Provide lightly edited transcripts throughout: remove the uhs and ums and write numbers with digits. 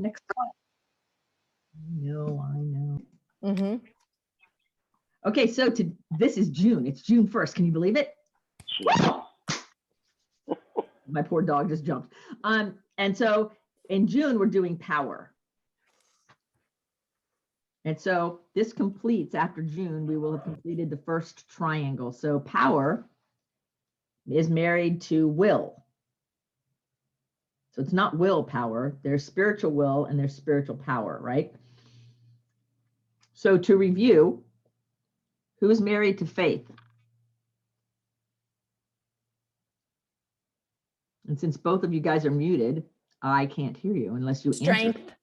Next call. I know. Mm-hmm. Okay, so this is June. It's June 1st. Can you believe it? My poor dog just jumped. And so in June, we're doing power. And so this completes, after June, we will have completed the first triangle. So power is married to will. So it's not willpower. There's spiritual will and there's spiritual power, right? So to review, who is married to faith? And since both of you guys are muted, I can't hear you unless you Strength. answer.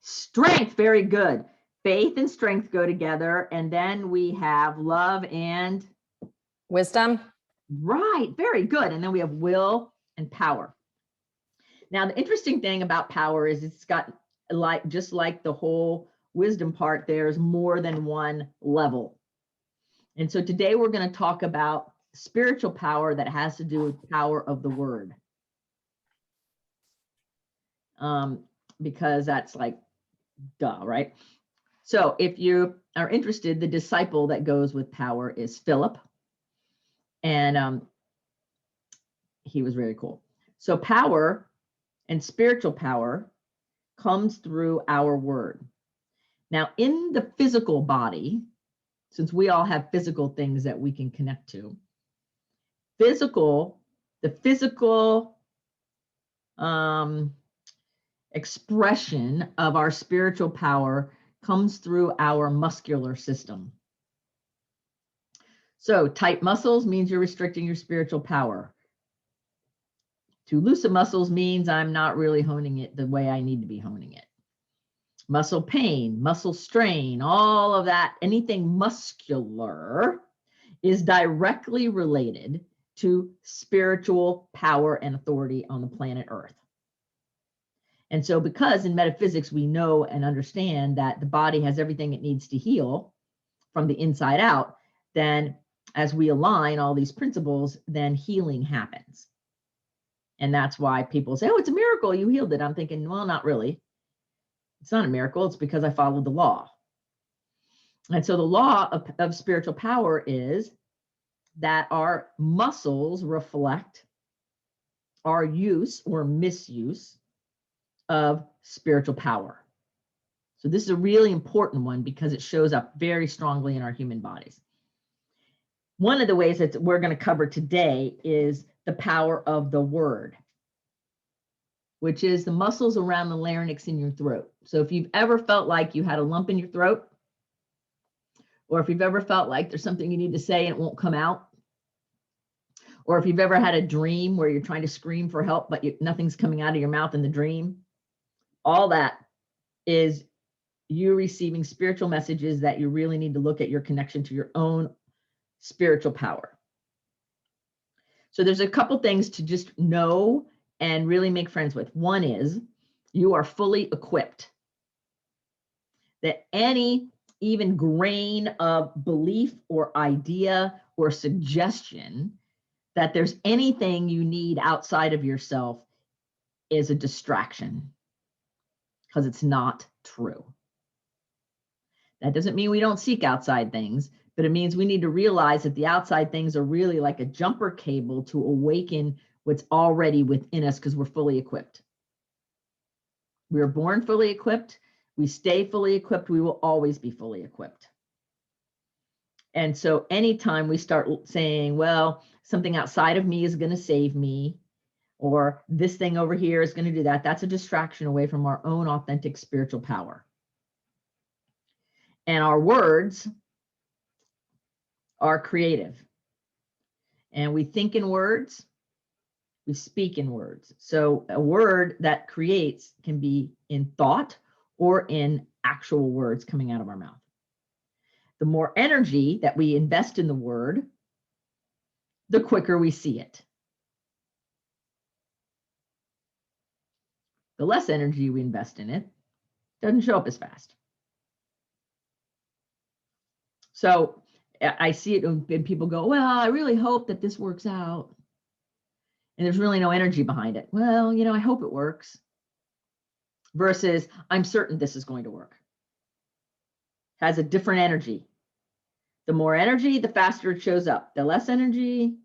Strength, very good. Faith and strength go together. And then we have love and Wisdom. right, very good. And then we have will and power. Now, the interesting thing about power is it's got just like the whole wisdom part, there's more than one level. And so today we're going to talk about spiritual power that has to do with power of the word. Because that's like, duh, right? So if you are interested, the disciple that goes with power is Philip. And he was very cool. So power and spiritual power comes through our word. Now, in the physical body, since we all have physical things that we can connect to, the physical expression of our spiritual power comes through our muscular system. So tight muscles means you're restricting your spiritual power. Too loose of muscles means I'm not really honing it the way I need to be honing it. Muscle pain, muscle strain, all of that, anything muscular is directly related to spiritual power and authority on the planet Earth. And so because in metaphysics, we know and understand that the body has everything it needs to heal from the inside out, then as we align all these principles, then healing happens. And that's why people say, oh, it's a miracle, you healed it. I'm thinking, well, not really. It's not a miracle. It's because I followed the law. And so the law of spiritual power is that our muscles reflect our use or misuse of spiritual power. So this is a really important one because it shows up very strongly in our human bodies. One of the ways that we're going to cover today is the power of the word, which is the muscles around the larynx in your throat. So if you've ever felt like you had a lump in your throat, or if you've ever felt like there's something you need to say and it won't come out, or if you've ever had a dream where you're trying to scream for help, but nothing's coming out of your mouth in the dream, all that is you receiving spiritual messages that you really need to look at your connection to your own spiritual power. So there's a couple things to just know and really make friends with. One is you are fully equipped. That any even grain of belief or idea or suggestion that there's anything you need outside of yourself is a distraction, because it's not true. That doesn't mean we don't seek outside things, but it means we need to realize that the outside things are really like a jumper cable to awaken what's already within us, because we're fully equipped. We were born fully equipped. We stay fully equipped. We will always be fully equipped. And so anytime we start saying, well, something outside of me is going to save me, or this thing over here is going to do that, that's a distraction away from our own authentic spiritual power. And our words are creative. And we think in words, we speak in words. So a word that creates can be in thought or in actual words coming out of our mouth. The more energy that we invest in the word, the quicker we see it. The less energy we invest in it, doesn't show up as fast. So I see it when people go, well, I really hope that this works out. And there's really no energy behind it. Well, I hope it works. versus I'm certain this is going to work. Has a different energy. The more energy, the faster it shows up. The less energy,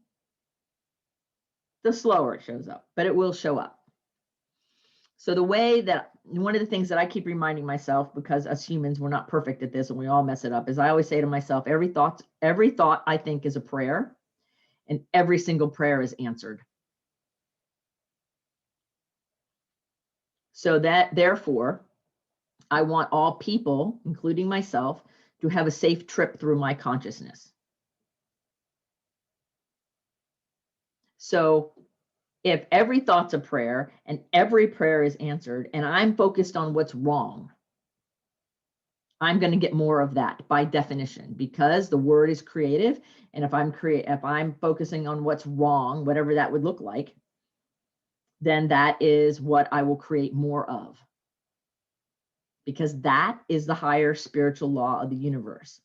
the slower it shows up, but it will show up. So the way that, one of the things that I keep reminding myself, because us humans, we're not perfect at this and we all mess it up, is I always say to myself, every thought I think is a prayer, and every single prayer is answered. So that, therefore, I want all people, including myself, to have a safe trip through my consciousness. So if every thought's a prayer and every prayer is answered, and I'm focused on what's wrong, I'm going to get more of that by definition, because the word is creative. And if I'm focusing on what's wrong, whatever that would look like, then that is what I will create more of, because that is the higher spiritual law of the universe,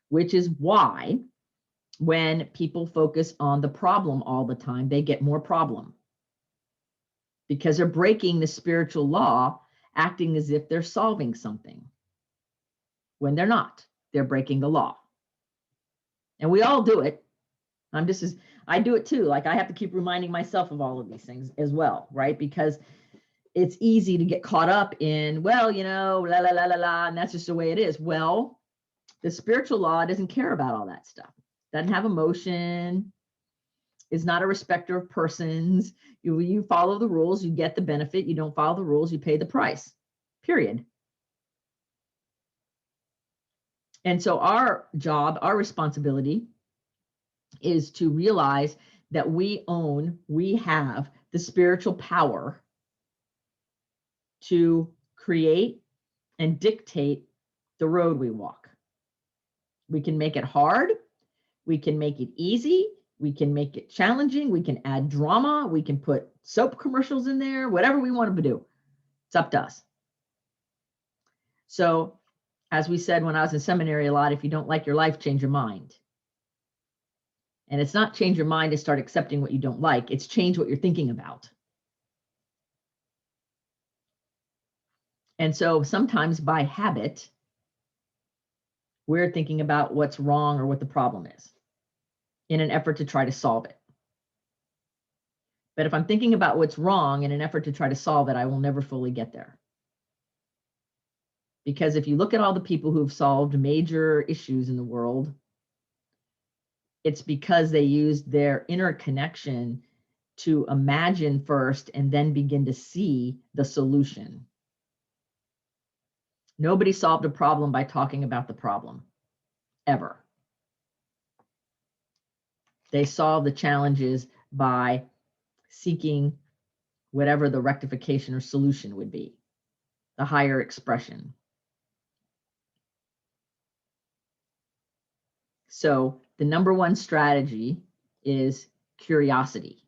which is why when people focus on the problem all the time, they get more problem, because they're breaking the spiritual law, acting as if they're solving something when they're not. They're breaking the law. And we all do it. I do it too. Like, I have to keep reminding myself of all of these things as well, right? Because it's easy to get caught up in, well, la, la, la, la, la, and that's just the way it is. Well, the spiritual law doesn't care about all that stuff. Doesn't have emotion, is not a respecter of persons. You follow the rules, you get the benefit. You don't follow the rules, you pay the price, period. And so our job, our responsibility is to realize that we have the spiritual power to create and dictate the road we walk. We can make it hard. We can make it easy. We can make it challenging. We can add drama. We can put soap commercials in there, whatever we want to do. It's up to us. So, as we said when I was in seminary a lot, if you don't like your life, change your mind. And it's not change your mind to start accepting what you don't like. It's change what you're thinking about. And so sometimes by habit, we're thinking about what's wrong or what the problem is in an effort to try to solve it. But if I'm thinking about what's wrong in an effort to try to solve it, I will never fully get there. Because if you look at all the people who have solved major issues in the world, it's because they used their inner connection to imagine first and then begin to see the solution. Nobody solved a problem by talking about the problem, ever. They solved the challenges by seeking whatever the rectification or solution would be, the higher expression. So the number one strategy is curiosity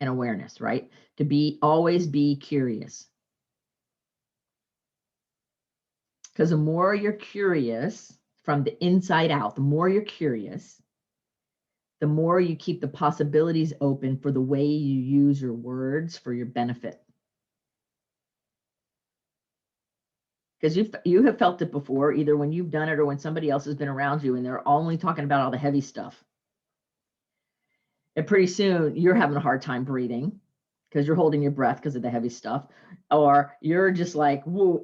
and awareness, right? To always be curious. Because the more you're curious from the inside out, the more you're curious, the more you keep the possibilities open for the way you use your words for your benefit. Because you have felt it before, either when you've done it or when somebody else has been around you and they're only talking about all the heavy stuff. And pretty soon you're having a hard time breathing because you're holding your breath because of the heavy stuff, or you're just like, whoa,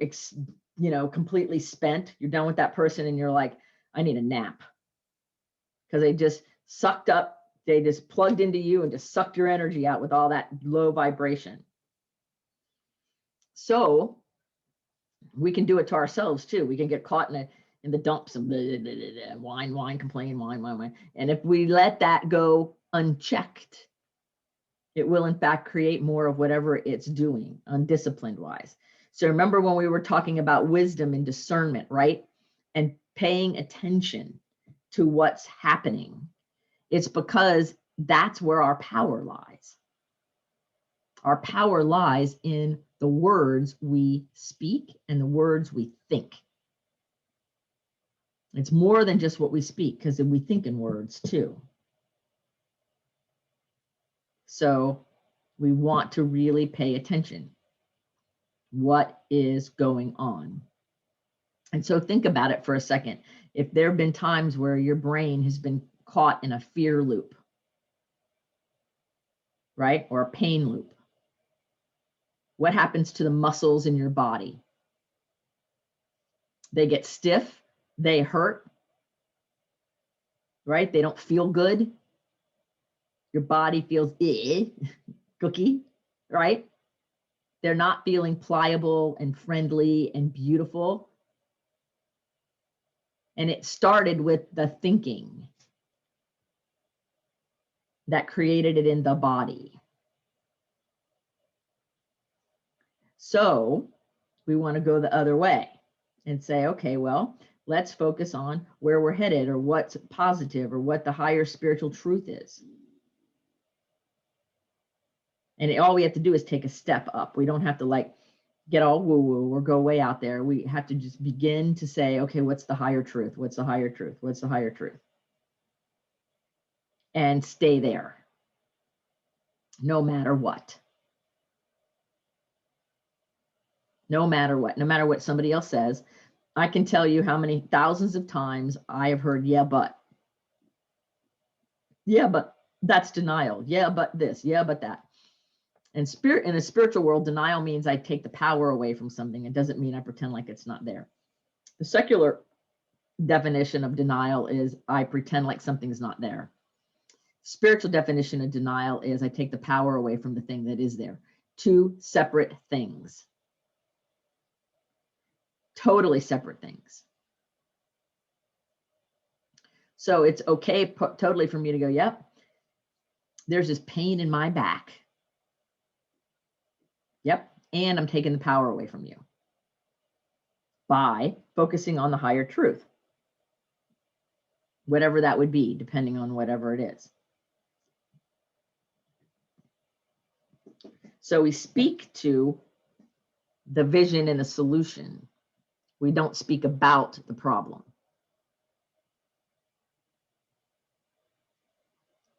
completely spent. You're done with that person and you're like, I need a nap. Because they just sucked up, they just plugged into you and just sucked your energy out with all that low vibration. So we can do it to ourselves too. We can get caught in the dumps and blah, blah, blah, blah, whine, complain, whine. And if we let that go unchecked, it will in fact create more of whatever it's doing, undisciplined wise. So remember when we were talking about wisdom and discernment, right? And paying attention to what's happening. It's because that's where our power lies. Our power lies in the words we speak and the words we think. It's more than just what we speak, because we think in words too. So we want to really pay attention. what is going on. And so think about it for a second. If there have been times where your brain has been caught in a fear loop, right? Or a pain loop, what happens to the muscles in your body? They get stiff, they hurt, right? They don't feel good. Your body feels cookie, right? They're not feeling pliable and friendly and beautiful. And it started with the thinking that created it in the body. So we want to go the other way and say, okay, well, let's focus on where we're headed or what's positive or what the higher spiritual truth is. And all we have to do is take a step up. We don't have to like get all woo-woo or go way out there. We have to just begin to say, okay, what's the higher truth? What's the higher truth? What's the higher truth? And stay there, no matter what. No matter what, no matter what somebody else says. I can tell you how many thousands of times I have heard, yeah, but that's denial. Yeah, but this, yeah, but that. And in the spiritual world, denial means I take the power away from something. It doesn't mean I pretend like it's not there. The secular definition of denial is I pretend like something's not there. Spiritual definition of denial is I take the power away from the thing that is there. Two separate things. Totally separate things. So it's okay totally for me to go, yep, there's this pain in my back. Yep, and I'm taking the power away from you by focusing on the higher truth, whatever that would be, depending on whatever it is. So we speak to the vision and the solution. We don't speak about the problem.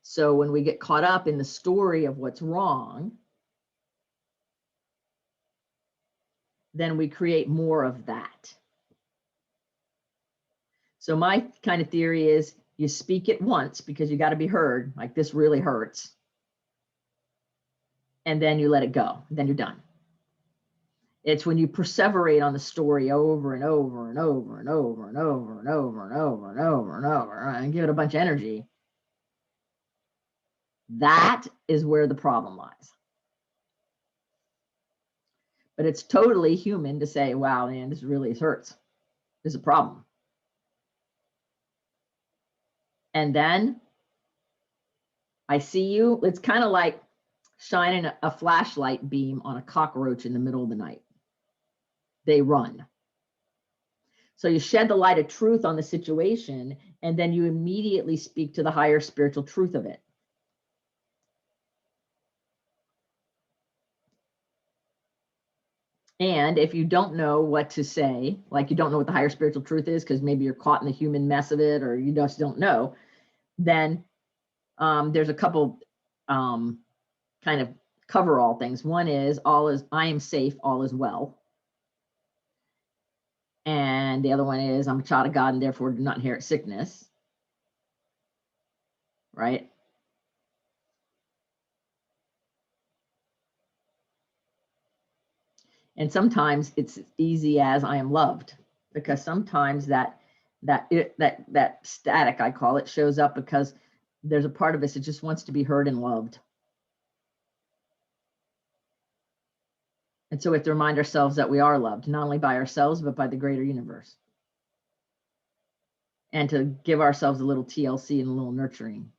So when we get caught up in the story of what's wrong, then we create more of that. So my kind of theory is you speak it once because you got to be heard, like this really hurts. And then you let it go. Then you're done. It's when you perseverate on the story over and over and over and over and over and over and over and over and over and give it a bunch of energy. That is where the problem lies. But it's totally human to say, wow, man, this really hurts. There's a problem. And then I see you. It's kind of like shining a flashlight beam on a cockroach in the middle of the night. They run. So you shed the light of truth on the situation, and then you immediately speak to the higher spiritual truth of it. And if you don't know what to say, like you don't know what the higher spiritual truth is, because maybe you're caught in the human mess of it, or you just don't know, then there's a couple kind of cover-all things. One is I am safe, all is well. And the other one is I'm a child of God and therefore do not inherit sickness. Right? And sometimes it's easy as I am loved, because sometimes that static, I call it, shows up because there's a part of us that just wants to be heard and loved. And so we have to remind ourselves that we are loved, not only by ourselves, but by the greater universe. And to give ourselves a little TLC and a little nurturing,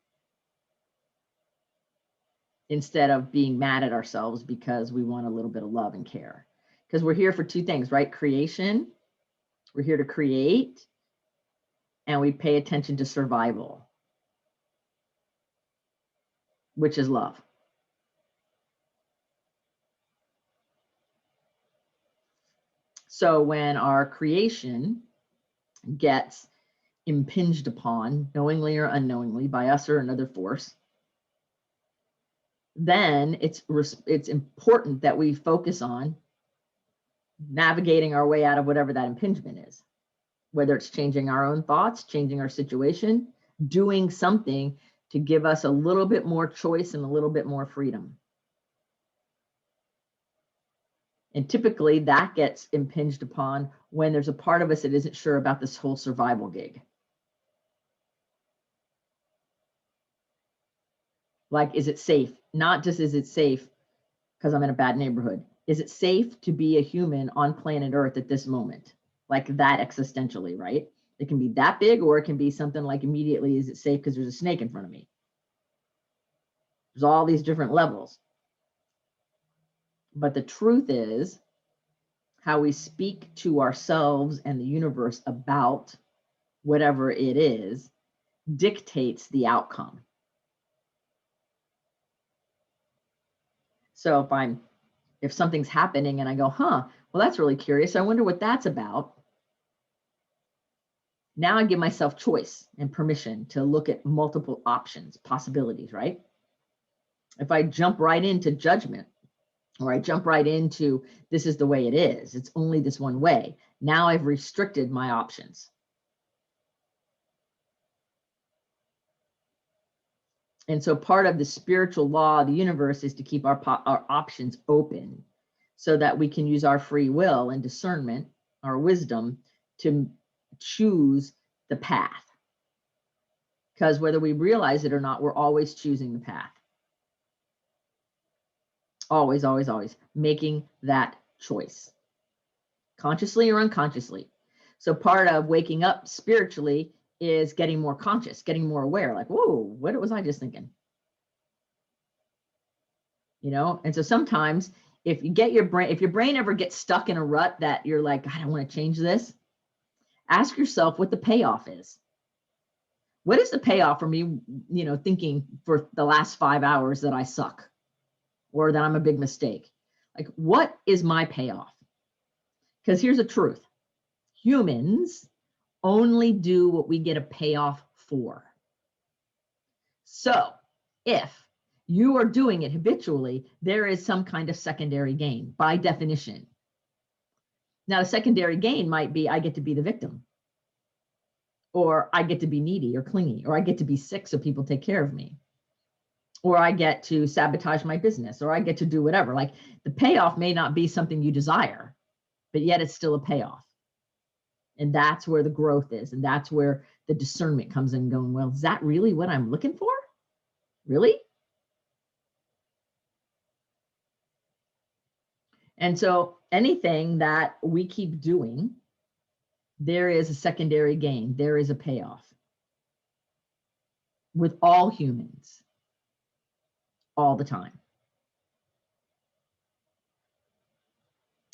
instead of being mad at ourselves because we want a little bit of love and care. Because we're here for two things, right? Creation. We're here to create, and we pay attention to survival, which is love. So when our creation gets impinged upon, knowingly or unknowingly, by us or another force, then it's important that we focus on navigating our way out of whatever that impingement is, whether it's changing our own thoughts, changing our situation, doing something to give us a little bit more choice and a little bit more freedom. And typically that gets impinged upon when there's a part of us that isn't sure about this whole survival gig. Like, is it safe? Not just is it safe because I'm in a bad neighborhood. Is it safe to be a human on planet Earth at this moment? Like that existentially, right? It can be that big, or it can be something like immediately, is it safe because there's a snake in front of me? There's all these different levels. But the truth is, how we speak to ourselves and the universe about whatever it is dictates the outcome. So if something's happening and I go, well, that's really curious, I wonder what that's about. Now I give myself choice and permission to look at multiple options, possibilities, right? If I jump right into judgment, or I jump right into, this is the way it is, it's only this one way, now I've restricted my options. And so part of the spiritual law of the universe is to keep our options open so that we can use our free will and discernment, our wisdom, to choose the path. Because whether we realize it or not, we're always choosing the path. Always, always, always making that choice, consciously or unconsciously. So part of waking up spiritually is getting more conscious, getting more aware, like, whoa, what was I just thinking? You know, and so sometimes if your brain ever gets stuck in a rut that you're like, I don't want to change this, ask yourself what the payoff is. What is the payoff for me, thinking for the last 5 hours that I suck or that I'm a big mistake? Like, what is my payoff? Because here's the truth. Humans only do what we get a payoff for. So if you are doing it habitually, there is some kind of secondary gain by definition. Now, the secondary gain might be I get to be the victim, or I get to be needy or clingy, or I get to be sick so people take care of me, or I get to sabotage my business, or I get to do whatever. Like, the payoff may not be something you desire, but yet it's still a payoff. And that's where the growth is. And that's where the discernment comes in, going, well, is that really what I'm looking for? Really? And so anything that we keep doing, there is a secondary gain. There is a payoff with all humans all the time.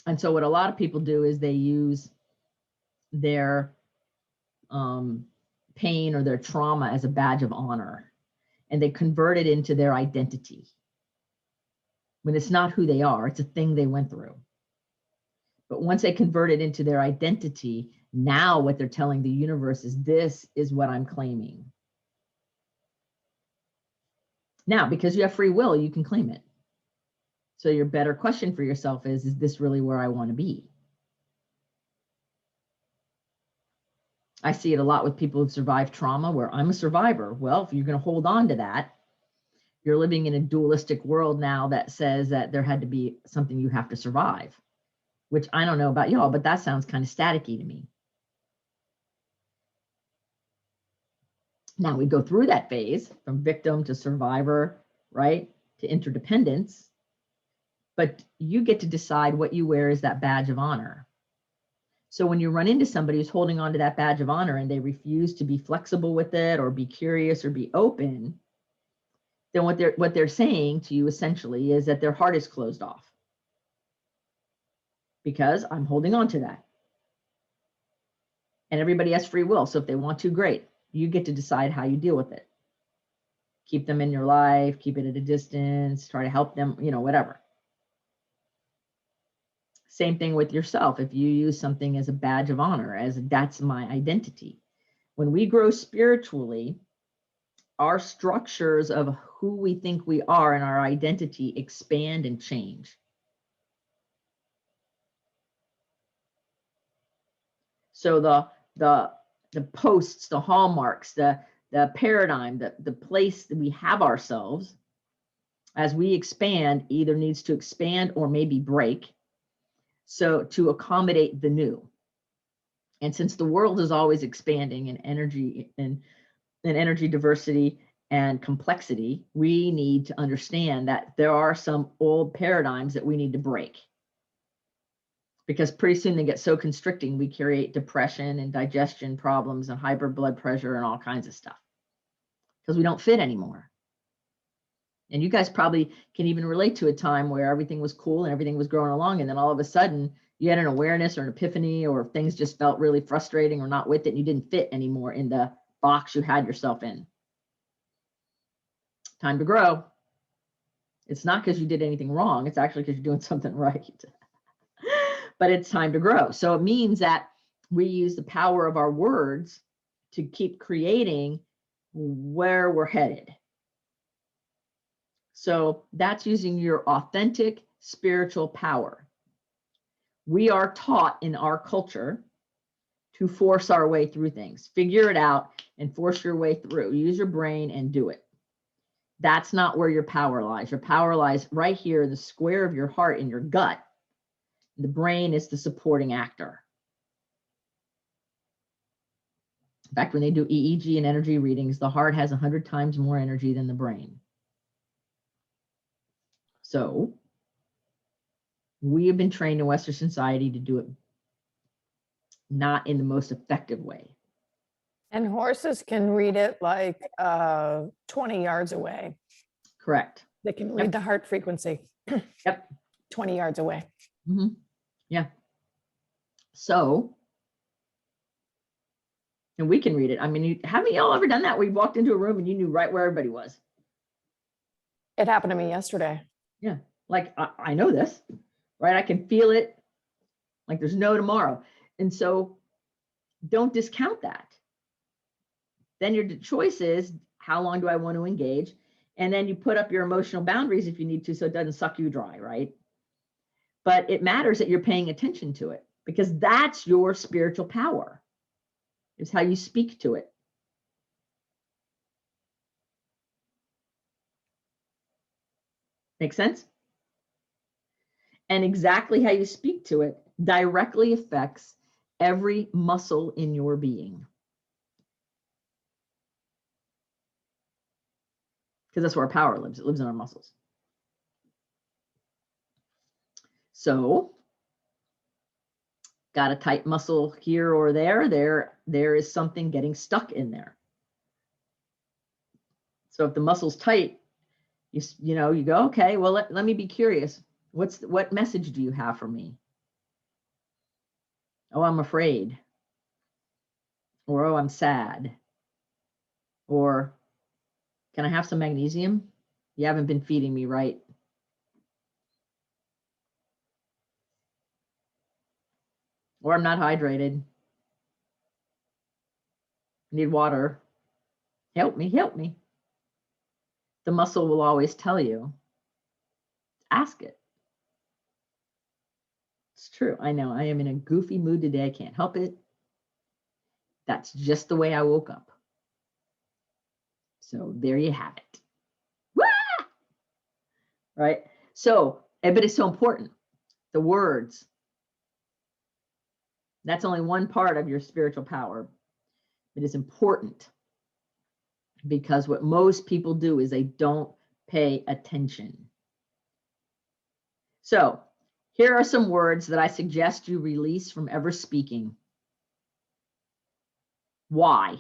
And so what a lot of people do is they use their pain or their trauma as a badge of honor, and they convert it into their identity when it's not who they are. It's a thing they went through. But once they convert it into their identity, now what they're telling the universe is, this is what I'm claiming. Now, because you have free will, you can claim it. So your better question for yourself is this really where I want to be? I see it a lot with people who've survived trauma, where I'm a survivor. Well, if you're going to hold on to that, you're living in a dualistic world now that says that there had to be something you have to survive, which I don't know about y'all, but that sounds kind of staticky to me. Now we go through that phase from victim to survivor, right, to interdependence, but you get to decide what you wear as that badge of honor. So when you run into somebody who's holding on to that badge of honor and they refuse to be flexible with it or be curious or be open, then what they're saying to you essentially is that their heart is closed off, because I'm holding on to that. And everybody has free will. So if they want to, great. You get to decide how you deal with it. Keep them in your life, keep it at a distance, try to help them, whatever. Same thing with yourself. If you use something as a badge of honor, as that's my identity. When we grow spiritually, our structures of who we think we are and our identity expand and change. So the posts, the hallmarks, the paradigm, the place that we have ourselves as we expand either needs to expand or maybe break, so to accommodate the new. And since the world is always expanding in energy and energy diversity and complexity, we need to understand that there are some old paradigms that we need to break. Because pretty soon they get so constricting, we create depression and digestion problems and hyper blood pressure and all kinds of stuff because we don't fit anymore. And you guys probably can even relate to a time where everything was cool and everything was growing along, and then all of a sudden you had an awareness or an epiphany, or things just felt really frustrating or not with it, and you didn't fit anymore in the box you had yourself in. Time to grow. It's not because you did anything wrong. It's actually because you're doing something right. But it's time to grow. So it means that we use the power of our words to keep creating where we're headed. So that's using your authentic spiritual power. We are taught in our culture to force our way through things. Figure it out and force your way through. Use your brain and do it. That's not where your power lies. Your power lies right here in the square of your heart, in your gut. The brain is the supporting actor. In fact, when they do EEG and energy readings, the heart has 100 times more energy than the brain. So we have been trained in Western society to do it not in the most effective way. And horses can read it like 20 yards away. Correct. They can read the heart frequency. Yep. 20 yards away. Mm-hmm. Yeah. So, and we can read it. I mean, haven't y'all ever done that where you walked into a room and you knew right where everybody was? It happened to me yesterday. Yeah. Like, I know this, right? I can feel it like there's no tomorrow. And so don't discount that. Then your choice is, how long do I want to engage? And then you put up your emotional boundaries if you need to, so it doesn't suck you dry, right? But it matters that you're paying attention to it, because that's your spiritual power. It's how you speak to it. Make sense? And exactly how you speak to it directly affects every muscle in your being. Because that's where our power lives. It lives in our muscles. So, got a tight muscle here or there, there is something getting stuck in there. So if the muscle's tight, you know, you go, okay, well, let me be curious. What message do you have for me? Oh, I'm afraid. Or, oh, I'm sad. Or, can I have some magnesium? You haven't been feeding me right. Or, I'm not hydrated. I need water. Help me, help me. The muscle will always tell you. Ask it. It's true. I know I am in a goofy mood today. I can't help it. That's just the way I woke up. So there you have it. Wah! Right? So, but it's so important. The words. That's only one part of your spiritual power. It is important because what most people do is they don't pay attention. So here are some words that I suggest you release from ever speaking. Why?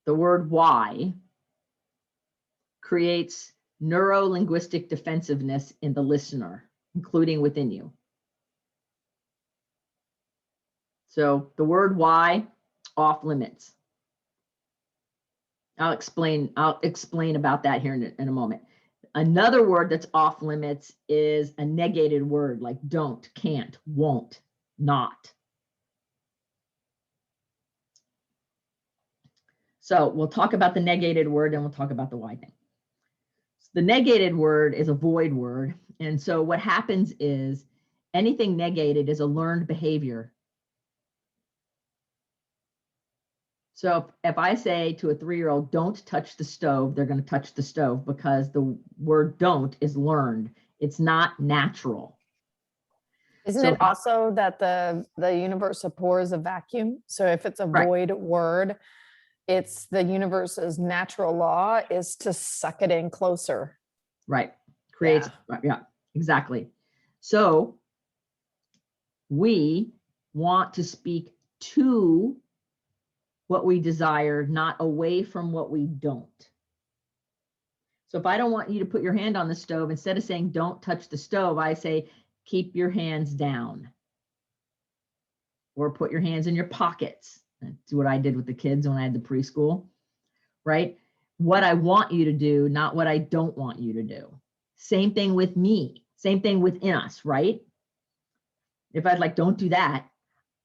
The word why creates neuro-linguistic defensiveness in the listener, including within you. So the word why, off limits. I'll explain about that here in a moment. Another word that's off limits is a negated word like don't, can't, won't, not. So we'll talk about the negated word and we'll talk about the why thing. The negated word is a void word. And so what happens is Anything negated is a learned behavior. So if I say to a 3-year-old, don't touch the stove, they're going to touch the stove because the word don't is learned. It's not natural. Isn't So it also that the universe abhors a vacuum? So if it's a Right. void word, it's the universe's natural law is to suck it in closer. Right. Creates, yeah, exactly. So we want to speak to what we desire, not away from what we don't. So if I don't want you to put your hand on the stove, instead of saying don't touch the stove, I say keep your hands down. Or put your hands in your pockets. That's what I did with the kids when I had the preschool, right? What I want you to do, not what I don't want you to do. Same thing with me, same thing within us, right? If I'd like, don't do that.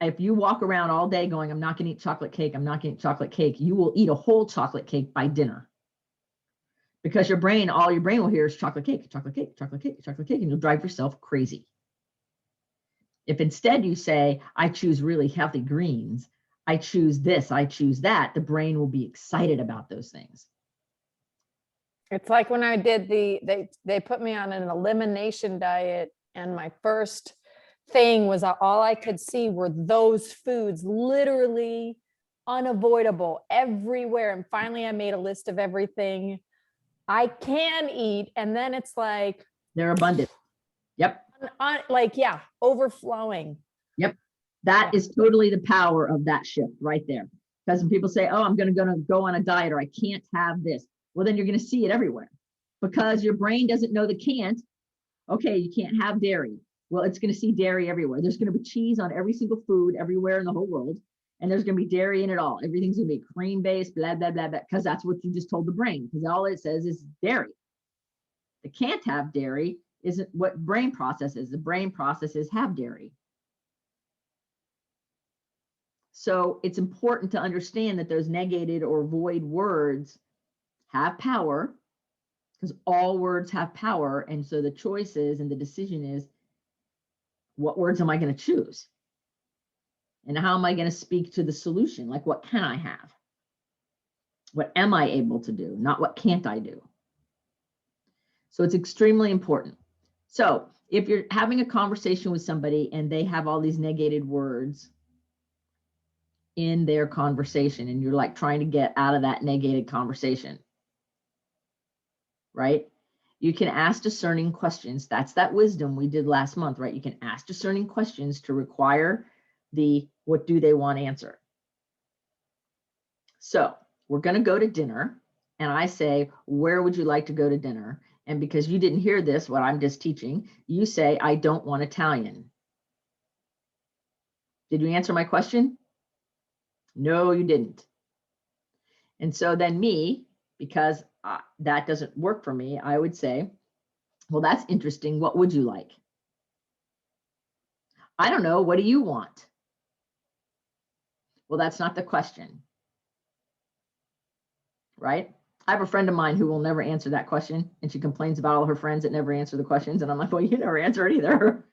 If you walk around all day going, I'm not going to eat chocolate cake, I'm not going to eat chocolate cake, you will eat a whole chocolate cake by dinner. Because your brain, all your brain will hear is chocolate cake, chocolate cake, chocolate cake, chocolate cake, and you'll drive yourself crazy. If instead you say, I choose really healthy greens, I choose this, I choose that, the brain will be excited about those things. It's like when I did they put me on an elimination diet, and my first thing was all I could see were those foods, literally unavoidable everywhere. And finally I made a list of everything I can eat. And then it's like, they're abundant. Yep. Like, yeah, overflowing. Yep. That is totally the power of that shift right there. Because when people say, oh, I'm going to go on a diet, or I can't have this, well, then you're going to see it everywhere because your brain doesn't know the can't. Okay, you can't have dairy. Well, it's going to see dairy everywhere. There's going to be cheese on every single food everywhere in the whole world. And there's going to be dairy in it all. Everything's going to be cream-based, blah, blah, blah, blah, because that's what you just told the brain, because all it says is dairy. The can't have dairy isn't what brain processes. The brain processes have dairy. So it's important to understand that those negated or void words have power, because all words have power. And so the choice is, and the decision is, what words am I going to choose? And how am I going to speak to the solution? Like, what can I have? What am I able to do? Not what can't I do? So it's extremely important. So if you're having a conversation with somebody and they have all these negated words in their conversation, and you're like trying to get out of that negated conversation, right? You can ask discerning questions. That's that wisdom we did last month, right? You can ask discerning questions to require the what do they want answer. So we're going to go to dinner, and I say, where would you like to go to dinner? And because you didn't hear this, what I'm just teaching, you say, I don't want Italian. Did you answer my question? No, you didn't. And so then me, because that doesn't work for me, I would say, well, that's interesting. What would you like? I don't know. What do you want? Well, that's not the question, right? I have a friend of mine who will never answer that question, and she complains about all her friends that never answer the questions. And I'm like, well, you never answer it either.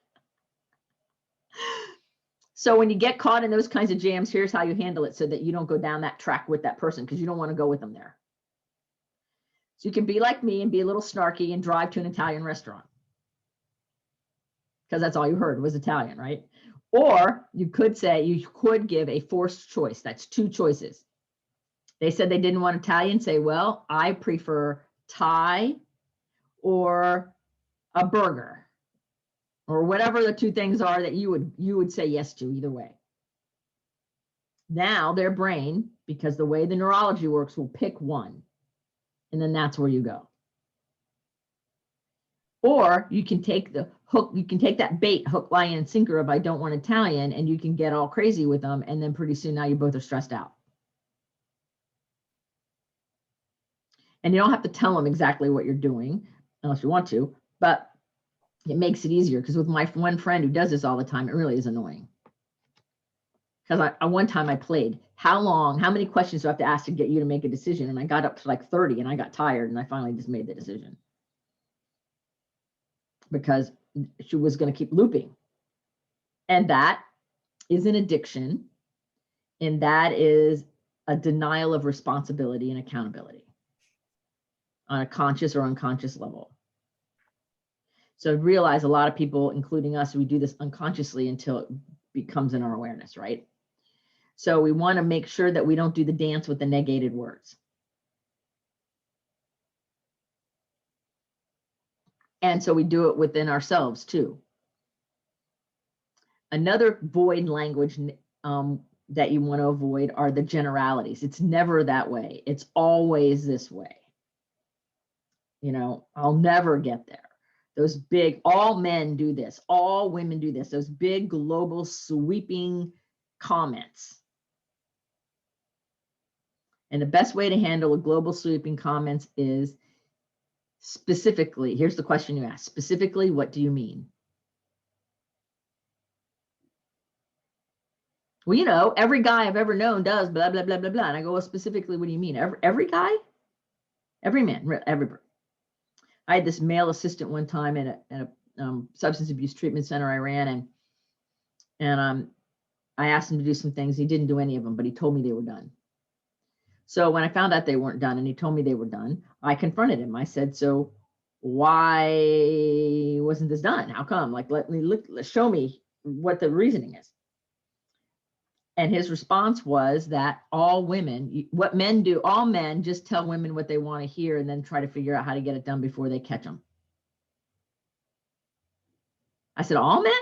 So when you get caught in those kinds of jams, here's how you handle it so that you don't go down that track with that person, because you don't want to go with them there. So you can be like me and be a little snarky and drive to an Italian restaurant, because that's all you heard was Italian, right? Or you could say, you could give a forced choice. That's two choices. They said they didn't want Italian. Say, well, I prefer Thai or a burger, or whatever the two things are that you would say yes to either way. Now their brain, because the way the neurology works, will pick one, and then that's where you go. Or you can take the hook, you can take that bait, hook, line, and sinker of I don't want Italian, and you can get all crazy with them, and then pretty soon now you both are stressed out. And you don't have to tell them exactly what you're doing unless you want to, but it makes it easier, because with my one friend who does this all the time, it really is annoying. Because one time I played, how many questions do I have to ask to get you to make a decision? And I got up to like 30 and I got tired, and I finally just made the decision, because she was going to keep looping. And that is an addiction. And that is a denial of responsibility and accountability on a conscious or unconscious level. So realize a lot of people, including us, we do this unconsciously until it becomes in our awareness, right? So we want to make sure that we don't do the dance with the negated words. And so we do it within ourselves too. Another void language that you want to avoid are the generalities. It's never that way. It's always this way. You know, I'll never get there. Those big, all men do this, all women do this, those big global sweeping comments. And the best way to handle a global sweeping comments is specifically, here's the question you ask, specifically, what do you mean? Well, you know, every guy I've ever known does blah, blah, blah, blah, blah. And I go, well, specifically, what do you mean? Every guy? Every man, everybody. I had this male assistant one time at a substance abuse treatment center I ran, and I asked him to do some things. He didn't do any of them, but he told me they were done. So when I found out they weren't done and he told me they were done, I confronted him. I said, so why wasn't this done? How come? Like, let me look, show me what the reasoning is. And his response was that all women, what men do, all men just tell women what they want to hear and then try to figure out how to get it done before they catch them. I said, all men?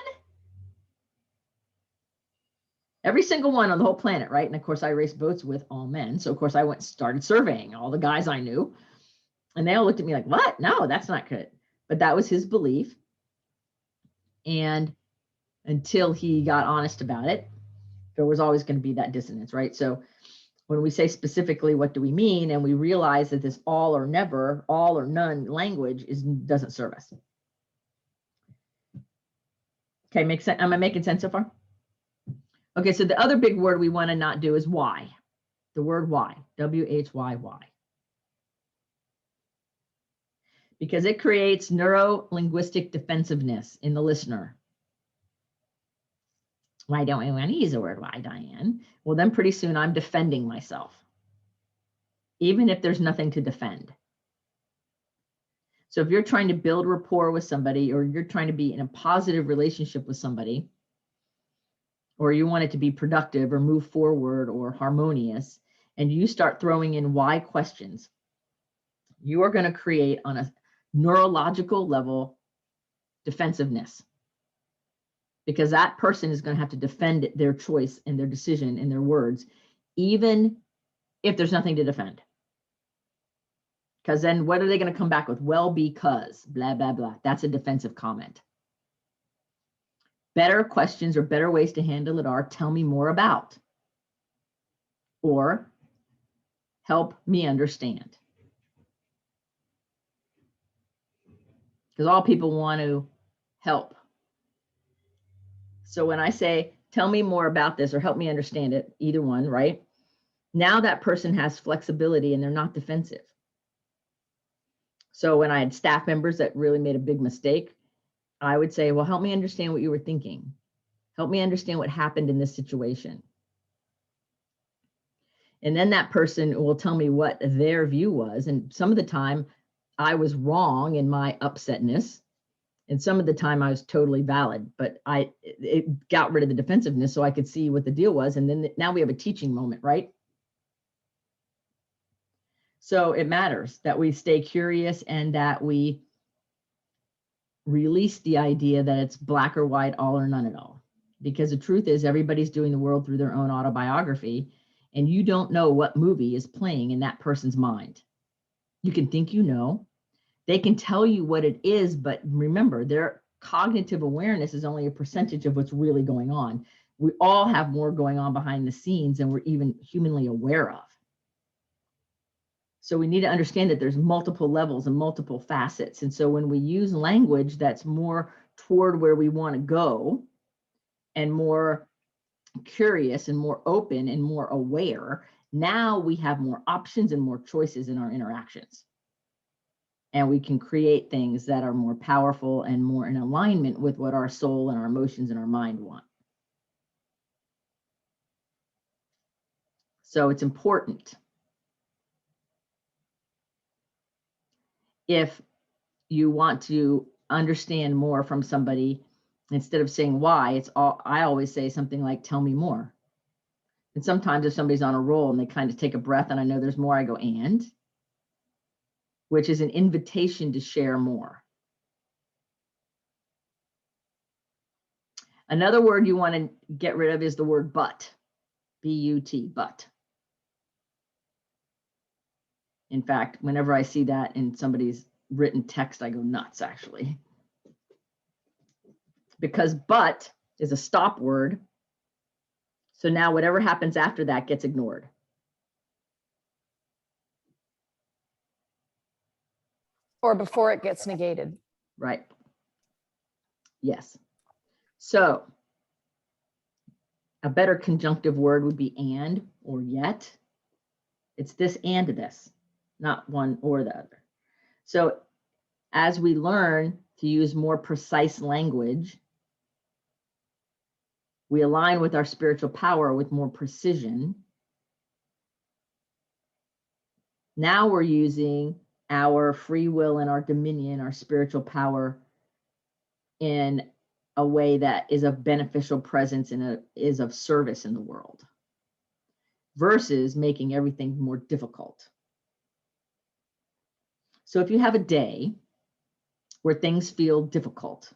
Every single one on the whole planet, right? And of course, I raced boats with all men. So of course, I went and started surveying all the guys I knew. And they all looked at me like, what? No, that's not good. But that was his belief. And until he got honest about it, there was always going to be that dissonance, right? So when we say specifically, what do we mean? And we realize that this all or never, all or none language doesn't serve us. Okay, makes sense? Am I making sense so far? Okay, so the other big word we want to not do is why. The word why, W-H-Y-Y. Because it creates neuro-linguistic defensiveness in the listener. Why don't we want to use the word why, Diane? Well, then pretty soon I'm defending myself, even if there's nothing to defend. So if you're trying to build rapport with somebody, or you're trying to be in a positive relationship with somebody, or you want it to be productive or move forward or harmonious, and you start throwing in why questions, you are going to create on a neurological level defensiveness. Because that person is going to have to defend their choice and their decision and their words, even if there's nothing to defend. Because then what are they going to come back with? Well, because blah, blah, blah. That's a defensive comment. Better questions or better ways to handle it are, tell me more about, or help me understand. Because all people want to help. So when I say, tell me more about this or help me understand it, either one, right? Now that person has flexibility and they're not defensive. So when I had staff members that really made a big mistake, I would say, well, help me understand what you were thinking. Help me understand what happened in this situation. And then that person will tell me what their view was. And some of the time I was wrong in my upsetness. And some of the time I was totally valid, but it got rid of the defensiveness so I could see what the deal was. And then now we have a teaching moment, right? So it matters that we stay curious and that we release the idea that it's black or white, all or none at all. Because the truth is everybody's doing the world through their own autobiography, and you don't know what movie is playing in that person's mind. You can think you know. They can tell you what it is, but remember, their cognitive awareness is only a percentage of what's really going on. We all have more going on behind the scenes than we're even humanly aware of. So we need to understand that there's multiple levels and multiple facets. And so when we use language that's more toward where we want to go and more curious and more open and more aware, now we have more options and more choices in our interactions. And we can create things that are more powerful and more in alignment with what our soul and our emotions and our mind want. So it's important. If you want to understand more from somebody, instead of saying why, I always say something like, tell me more. And sometimes if somebody's on a roll and they kind of take a breath and I know there's more, I go, and, which is an invitation to share more. Another word you want to get rid of is the word but, B-U-T, but. In fact, whenever I see that in somebody's written text, I go nuts, actually. Because but is a stop word. So now whatever happens after that gets ignored. Or before it gets negated. Right. Yes. So a better conjunctive word would be and or yet. It's this and this, not one or the other. So as we learn to use more precise language, we align with our spiritual power with more precision. Now we're using our free will and our dominion, our spiritual power, in a way that is of beneficial presence and is of service in the world, versus making everything more difficult. So if you have a day where things feel difficult,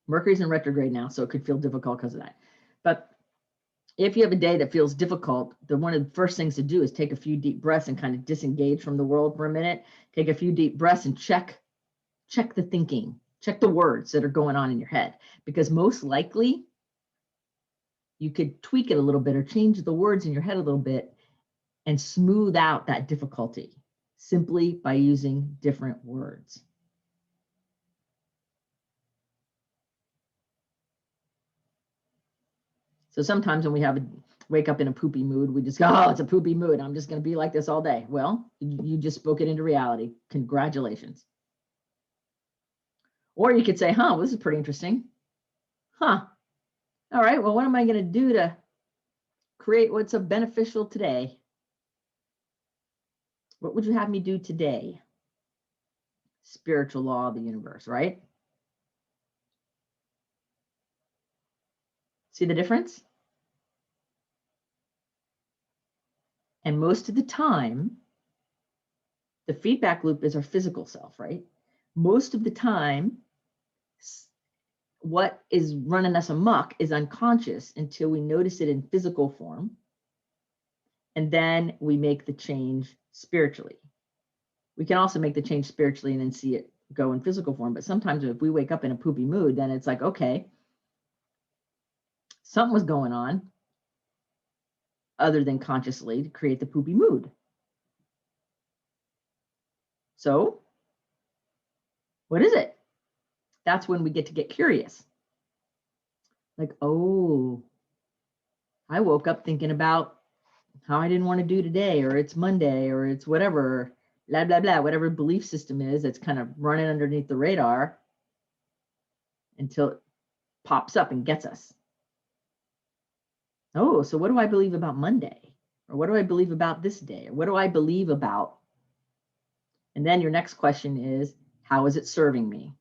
Mercury's in retrograde now, so it could feel difficult because of that. But if you have a day that feels difficult, then one of the first things to do is take a few deep breaths and kind of disengage from the world for a minute. Take a few deep breaths and check the thinking, check the words that are going on in your head, because most likely you could tweak it a little bit or change the words in your head a little bit and smooth out that difficulty simply by using different words. So sometimes when we wake up in a poopy mood, we just go, oh, it's a poopy mood. I'm just going to be like this all day. Well, you just spoke it into reality. Congratulations. Or you could say, huh, well, this is pretty interesting. Huh. All right, well, what am I going to do to create what's beneficial today? What would you have me do today? Spiritual law of the universe, right? See the difference? And most of the time, the feedback loop is our physical self, right? Most of the time, what is running us amok is unconscious until we notice it in physical form. And then we make the change spiritually. We can also make the change spiritually and then see it go in physical form. But sometimes if we wake up in a poopy mood, then it's like, okay, something was going on other than consciously to create the poopy mood. So what is it? That's when we get curious. Like, oh, I woke up thinking about how I didn't want to do today, or it's Monday, or it's whatever, blah, blah, blah, whatever belief system is that's kind of running underneath the radar until it pops up and gets us. Oh, so what do I believe about Monday? Or what do I believe about this day? Or what do I believe about? And then your next question is, how is it serving me?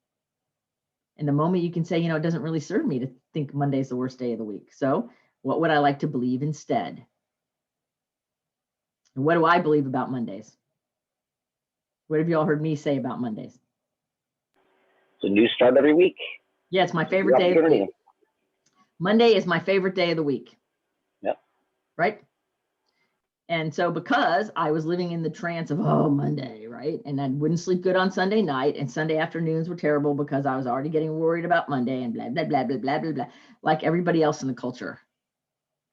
And the moment you can say, it doesn't really serve me to think Monday's the worst day of the week. So what would I like to believe instead? And what do I believe about Mondays? What have you all heard me say about Mondays? It's a new start every week. Yeah, it's my favorite day of the week. Monday is my favorite day of the week. Yep. Right? And so because I was living in the trance of, oh, Monday, right? And I wouldn't sleep good on Sunday night, and Sunday afternoons were terrible because I was already getting worried about Monday and blah, blah, blah, blah, blah, blah, blah, like everybody else in the culture.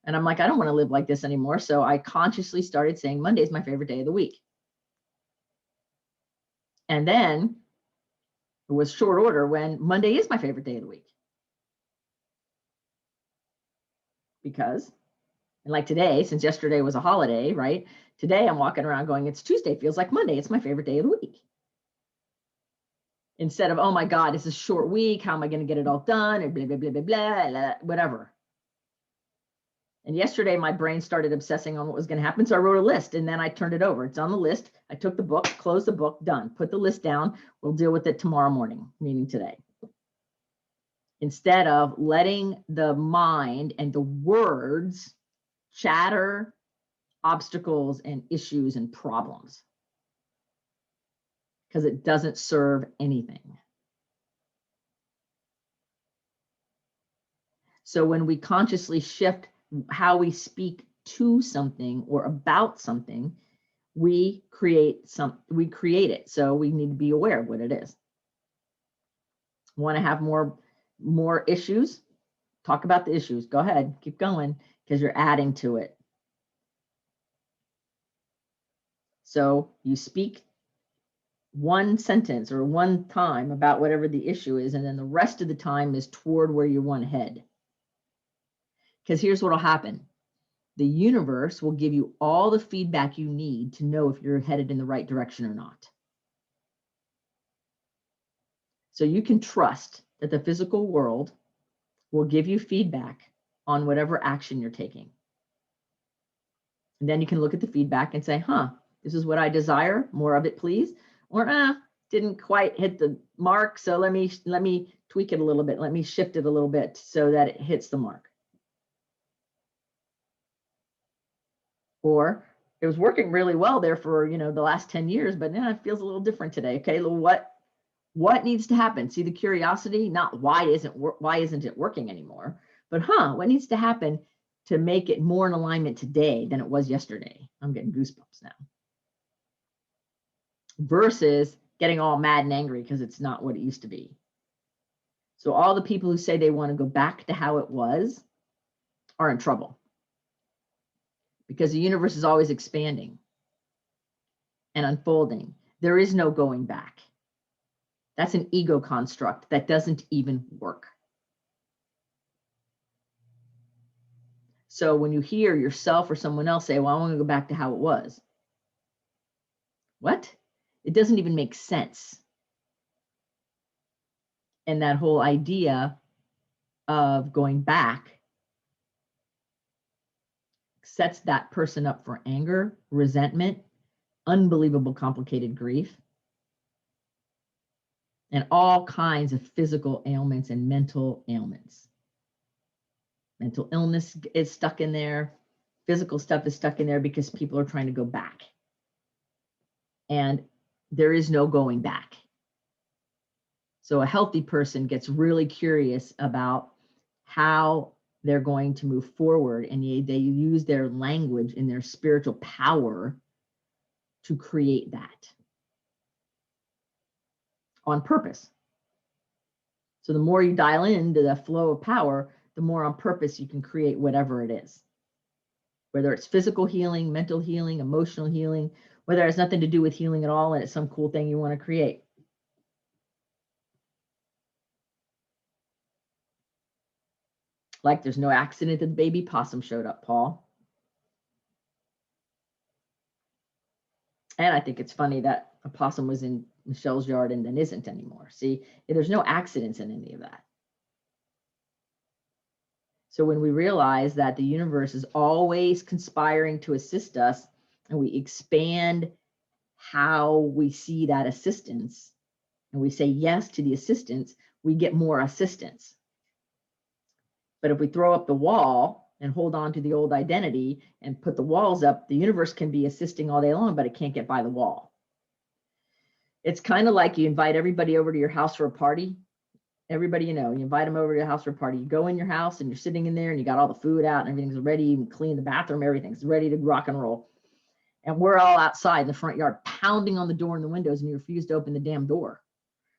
And I'm like, I don't want to live like this anymore. So I consciously started saying Monday is my favorite day of the week. And then it was short order when Monday is my favorite day of the week. Because, and like today, since yesterday was a holiday, right? Today I'm walking around going, it's Tuesday, feels like Monday. It's my favorite day of the week. Instead of, oh my God, it's a short week. How am I going to get it all done? And blah, blah, blah, blah, blah, whatever. And yesterday my brain started obsessing on what was going to happen. So I wrote a list and then I turned it over. It's on the list. I took the book, closed the book, done. Put the list down. We'll deal with it tomorrow morning, meaning today. Instead of letting the mind and the words chatter obstacles and issues and problems, because it doesn't serve anything. So when we consciously shift how we speak to something or about something, we create it. So we need to be aware of what it is. Want to have more issues? Talk about the issues. Go ahead, keep going, because you're adding to it. So you speak one sentence or one time about whatever the issue is, and then the rest of the time is toward where you want to head. Because here's what will happen. The universe will give you all the feedback you need to know if you're headed in the right direction or not. So you can trust that the physical world will give you feedback on whatever action you're taking. And then you can look at the feedback and say, this is what I desire, more of it, please. Or, didn't quite hit the mark, so let me tweak it a little bit. Let me shift it a little bit so that it hits the mark. Or it was working really well there for, the last 10 years, but now it feels a little different today. Okay, well, what needs to happen? See the curiosity, not why isn't it working anymore, but what needs to happen to make it more in alignment today than it was yesterday? I'm getting goosebumps now. Versus getting all mad and angry because it's not what it used to be. So all the people who say they want to go back to how it was are in trouble, because the universe is always expanding and unfolding. There is no going back. That's an ego construct that doesn't even work. So when you hear yourself or someone else say, well, I want to go back to how it was. What? It doesn't even make sense. And that whole idea of going back sets that person up for anger, resentment, unbelievable complicated grief, and all kinds of physical ailments and mental ailments. Mental illness is stuck in there. Physical stuff is stuck in there because people are trying to go back. And there is no going back. So a healthy person gets really curious about how they're going to move forward, and they use their language and their spiritual power to create that on purpose. So the more you dial into the flow of power, the more on purpose you can create whatever it is, whether it's physical healing, mental healing, emotional healing, whether it has nothing to do with healing at all and it's some cool thing you want to create. Like there's no accident that the baby possum showed up, Paul. And I think it's funny that a possum was in Michelle's yard and then isn't anymore. See, there's no accidents in any of that. So when we realize that the universe is always conspiring to assist us, and we expand how we see that assistance, and we say yes to the assistance, we get more assistance. But if we throw up the wall and hold on to the old identity and put the walls up, the universe can be assisting all day long, but it can't get by the wall. It's kind of like you invite everybody over to your house for a party. Everybody, you invite them over to your house for a party. You go in your house and you're sitting in there and you got all the food out and everything's ready, you clean the bathroom, everything's ready to rock and roll. And we're all outside in the front yard pounding on the door and the windows, and you refuse to open the damn door.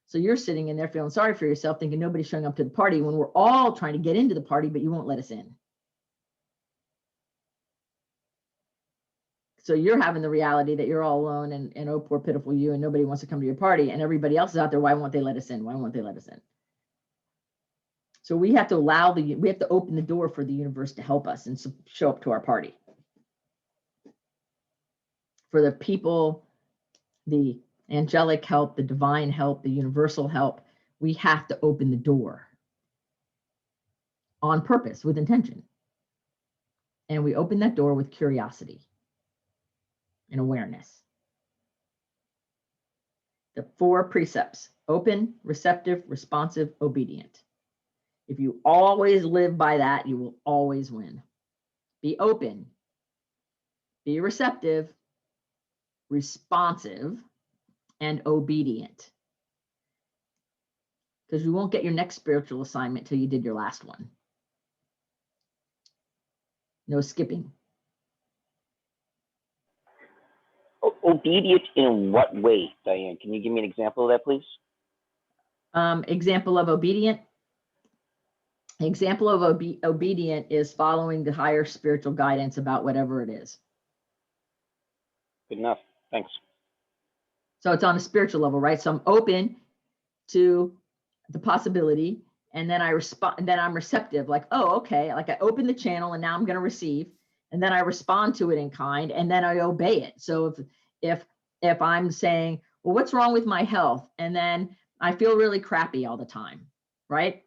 So you're sitting in there feeling sorry for yourself, thinking nobody's showing up to the party when we're all trying to get into the party, but you won't let us in. So you're having the reality that you're all alone and oh, poor pitiful you, and nobody wants to come to your party, and everybody else is out there. Why won't they let us in? Why won't they let us in? So we have to we have to open the door for the universe to help us and show up to our party. For the people, the angelic help, the divine help, the universal help, we have to open the door on purpose with intention. And we open that door with curiosity and awareness. The 4 precepts: open, receptive, responsive, obedient. If you always live by that, you will always win. Be open, be receptive, responsive, and obedient. Because you won't get your next spiritual assignment till you did your last one. No skipping. Obedient in what way, Diane? Can you give me an example of that, please? Example of obedient. Example of obedient is following the higher spiritual guidance about whatever it is. Good enough. Thanks. So it's on a spiritual level, right? So I'm open to the possibility, and then I respond, and then I'm receptive, like, oh, okay, like I open the channel and now I'm going to receive, and then I respond to it in kind, and then I obey it. So if I'm saying, well, what's wrong with my health? And then I feel really crappy all the time, right?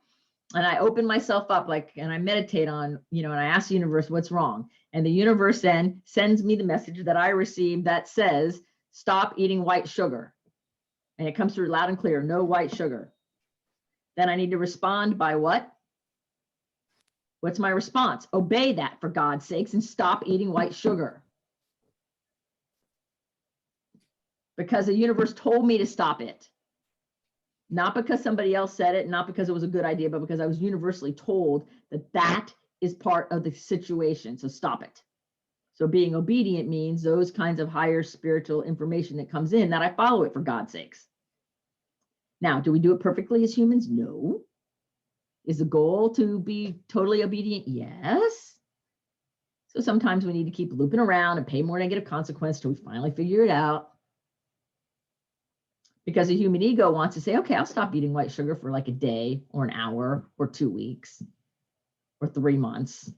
And I open myself up, like, and I meditate on, and I ask the universe what's wrong. And the universe then sends me the message that I received that says, stop eating white sugar. And it comes through loud and clear, no white sugar. Then I need to respond by what? What's my response? Obey that, for God's sakes, and stop eating white sugar. Because the universe told me to stop it. Not because somebody else said it, not because it was a good idea, but because I was universally told that that is part of the situation. So stop it. So being obedient means those kinds of higher spiritual information that comes in, that I follow it, for God's sakes. Now, do we do it perfectly as humans? No. Is the goal to be totally obedient? Yes. So sometimes we need to keep looping around and pay more negative consequence till we finally figure it out. Because the human ego wants to say, okay, I'll stop eating white sugar for like a day or an hour or 2 weeks or 3 months.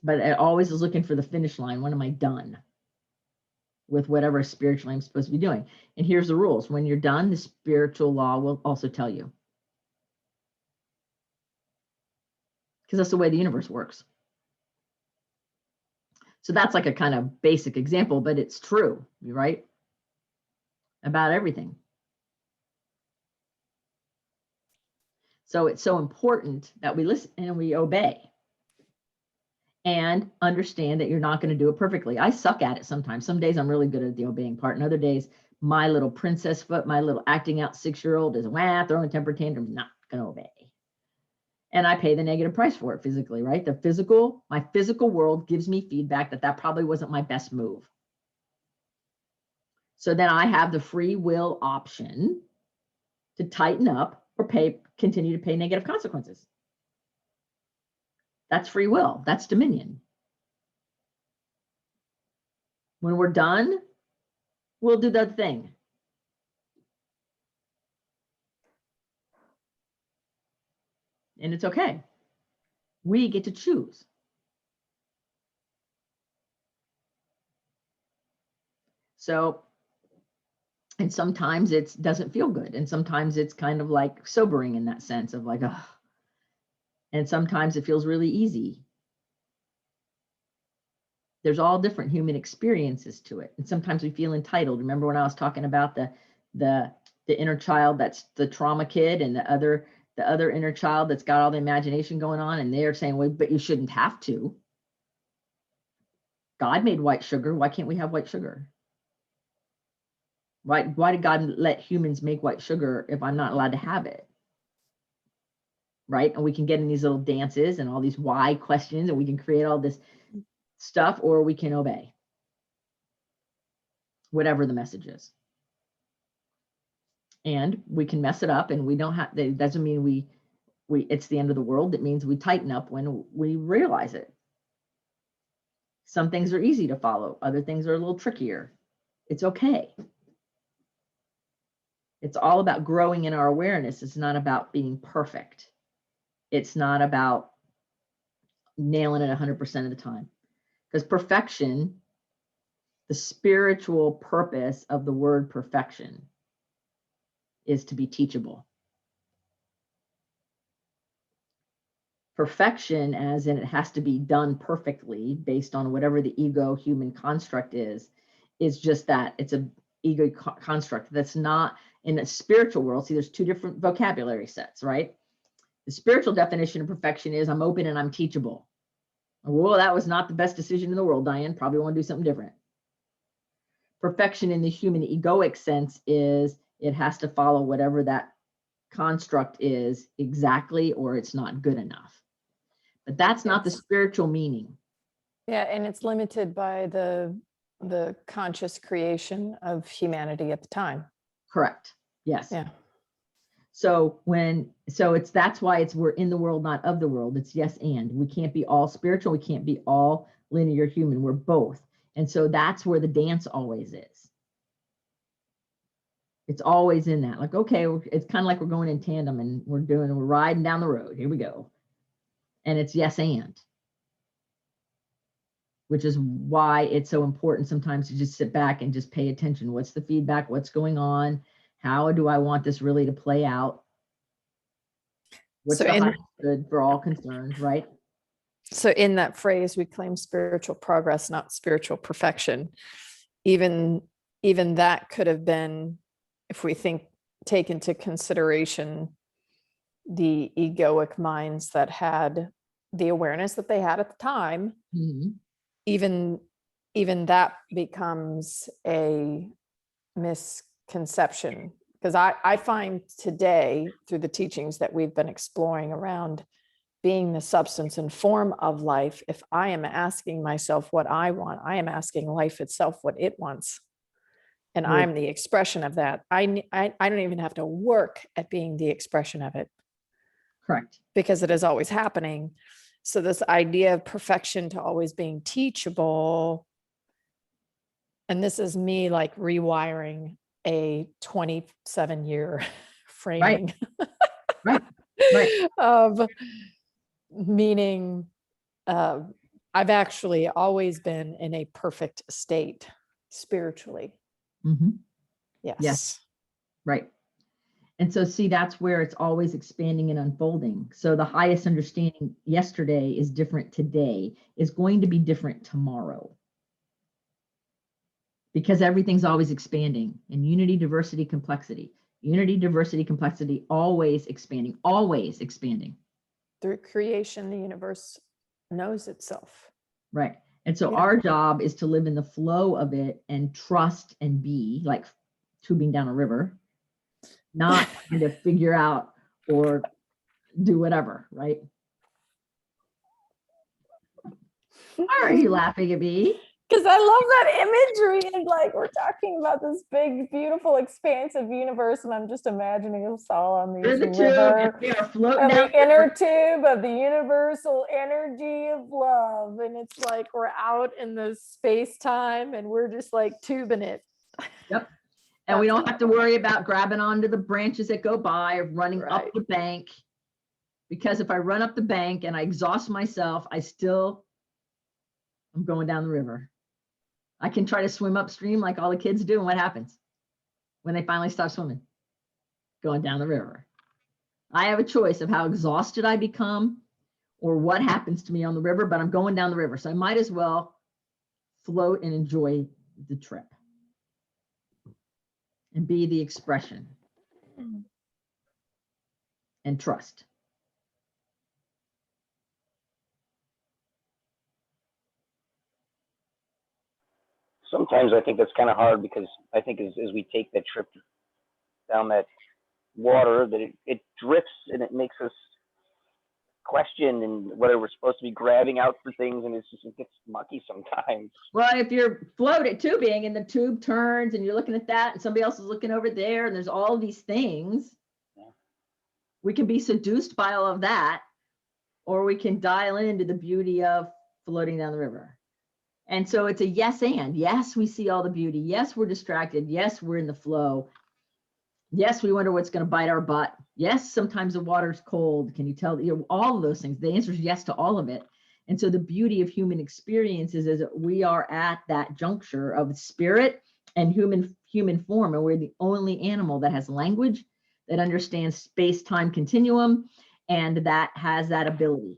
But it always is looking for the finish line. When am I done with whatever spiritually I'm supposed to be doing? And here's the rules. When you're done, the spiritual law will also tell you. Because that's the way the universe works. So that's like a kind of basic example, but it's true, right? About everything. So it's so important that we listen and we obey and understand that you're not going to do it perfectly. I suck at it sometimes. Some days I'm really good at the obeying part, and other days my little princess foot, my little acting out 6-year-old is throwing a temper tantrum, not going to obey. And I pay the negative price for it physically, right? My physical world gives me feedback that probably wasn't my best move. So then I have the free will option to tighten up or continue to pay negative consequences. That's free will. That's dominion. When we're done, we'll do that thing. And it's okay. We get to choose. So, and sometimes it doesn't feel good. And sometimes it's kind of like sobering in that sense of like, oh. And sometimes it feels really easy. There's all different human experiences to it. And sometimes we feel entitled. Remember when I was talking about the inner child that's the trauma kid, and the other inner child that's got all the imagination going on, and they're saying, well, but you shouldn't have to. God made white sugar. Why can't we have white sugar? Why did God let humans make white sugar if I'm not allowed to have it? Right? And we can get in these little dances and all these why questions, and we can create all this stuff, or we can obey whatever the message is. And we can mess it up, and we don't have, that doesn't mean we it's the end of the world. It means we tighten up when we realize it. Some things are easy to follow. Other things are a little trickier. It's okay. It's all about growing in our awareness. It's not about being perfect. It's not about nailing it 100% of the time. Because perfection, the spiritual purpose of the word perfection is to be teachable. Perfection, as in it has to be done perfectly based on whatever the ego human construct is just that. It's a ego construct that's not in a spiritual world. See, there's two different vocabulary sets, right? The spiritual definition of perfection is I'm open and I'm teachable. Well, that was not the best decision in the world, Diane. Probably want to do something different. Perfection in the human egoic sense is it has to follow whatever that construct is exactly, or it's not good enough. But that's not the spiritual meaning. Yeah, and it's limited by the conscious creation of humanity at the time. Correct. Yes. Yeah. So that's why we're in the world, not of the world. It's yes and. We can't be all spiritual. We can't be all linear human. We're both. And so that's where the dance always is. It's always in that. Like, okay, it's kind of like we're going in tandem and we're riding down the road. Here we go. And it's yes and. Which is why it's so important sometimes to just sit back and just pay attention. What's the feedback? What's going on? How do I want this really to play out? What's the highest good for all concerned, right? So in that phrase, we claim spiritual progress, not spiritual perfection. Even that could have been, if we take into consideration the egoic minds that had the awareness that they had at the time, Mm-hmm. even that becomes a misconception. Because I find today, through the teachings that we've been exploring around being the substance and form of life, if I am asking myself what I want, I am asking life itself what it wants. And Right. I'm the expression of that. I don't even have to work at being the expression of it. Correct. Because it is always happening. So this idea of perfection to always being teachable, and this is me like rewiring a 27-year framing Right. of meaning I've actually always been in a perfect state spiritually. Mm-hmm. Yes. Yes. Right. And so see, that's where it's always expanding and unfolding. So the highest understanding yesterday is different today, is going to be different tomorrow. Because everything's always expanding in unity, diversity, complexity. Unity, diversity, complexity, always expanding, always expanding. Through creation, the universe knows itself. Right. And so Yeah. our job is to live in the flow of it and trust and be like tubing down a river, not trying to figure out or do whatever, right? Why are you laughing at me? Because I love that imagery, and like we're talking about this big, beautiful, expansive universe, and I'm just imagining us all on We're in the this tube, river, and we are floating and down the inner tube of the universal energy of love, and it's like we're out in the space time, and we're just like tubing it. Yep. And we don't have to worry about grabbing onto the branches that go by or running up Right. the bank. Because if I run up the bank and I exhaust myself, I'm going down the river. I can try to swim upstream like all the kids do. And what happens when they finally stop swimming? Going down the river. I have a choice of how exhausted I become or what happens to me on the river, but I'm going down the river. So I might as well float and enjoy the trip and be the expression and trust. Sometimes I think that's kind of hard because I think as we take that trip down that water, that it drifts and it makes us question and whether we're supposed to be grabbing out for things, and it gets mucky sometimes. Well, if you're floated tubing and the tube turns and you're looking at that and somebody else is looking over there and there's all these things, we can be seduced by all of that, or we can dial into the beauty of floating down the river. And so it's a yes and. Yes, we see all the beauty. Yes, we're distracted. Yes, we're in the flow. Yes, we wonder what's going to bite our butt. Yes, sometimes the water's cold. Can you tell? All of those things. The answer is yes to all of it. And so the beauty of human experiences is that we are at that juncture of spirit and human form. And we're the only animal that has language, that understands space-time continuum, and that has that ability.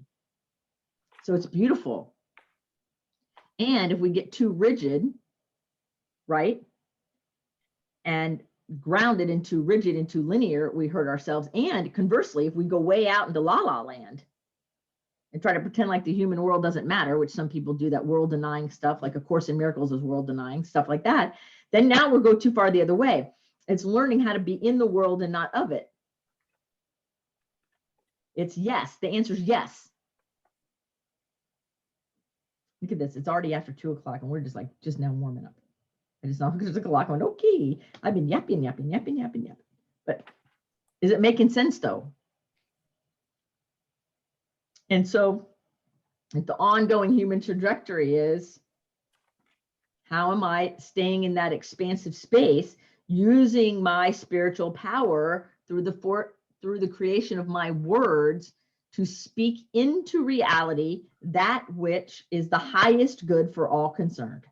So it's beautiful. And if we get too rigid, right, and grounded into rigid, into linear, we hurt ourselves. And conversely, if we go way out into la la land and try to pretend like the human world doesn't matter, which some people do, that world denying stuff, like A Course in Miracles is world denying, stuff like that, then now we'll go too far the other way. It's learning how to be in the world and not of it. It's yes. The answer is yes. Look at this. It's already after 2 o'clock and we're just now warming up. And it's not because it's a clock. I went, okay, I've been yapping. But is it making sense though? And so the ongoing human trajectory is, how am I staying in that expansive space, using my spiritual power through the creation of my words to speak into reality that which is the highest good for all concerned.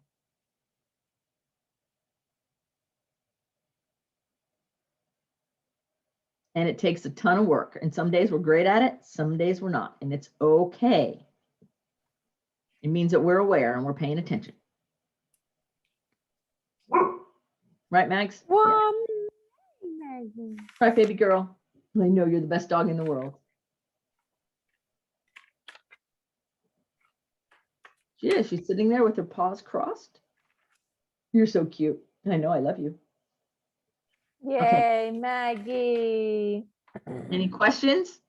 And it takes a ton of work. And some days we're great at it, some days we're not. And it's okay. It means that we're aware and we're paying attention. Right, Max? Well, Yeah. Right, baby girl. I know you're the best dog in the world. Yeah, she's sitting there with her paws crossed. You're so cute. And I know I love you. yay, Maggie. Any questions?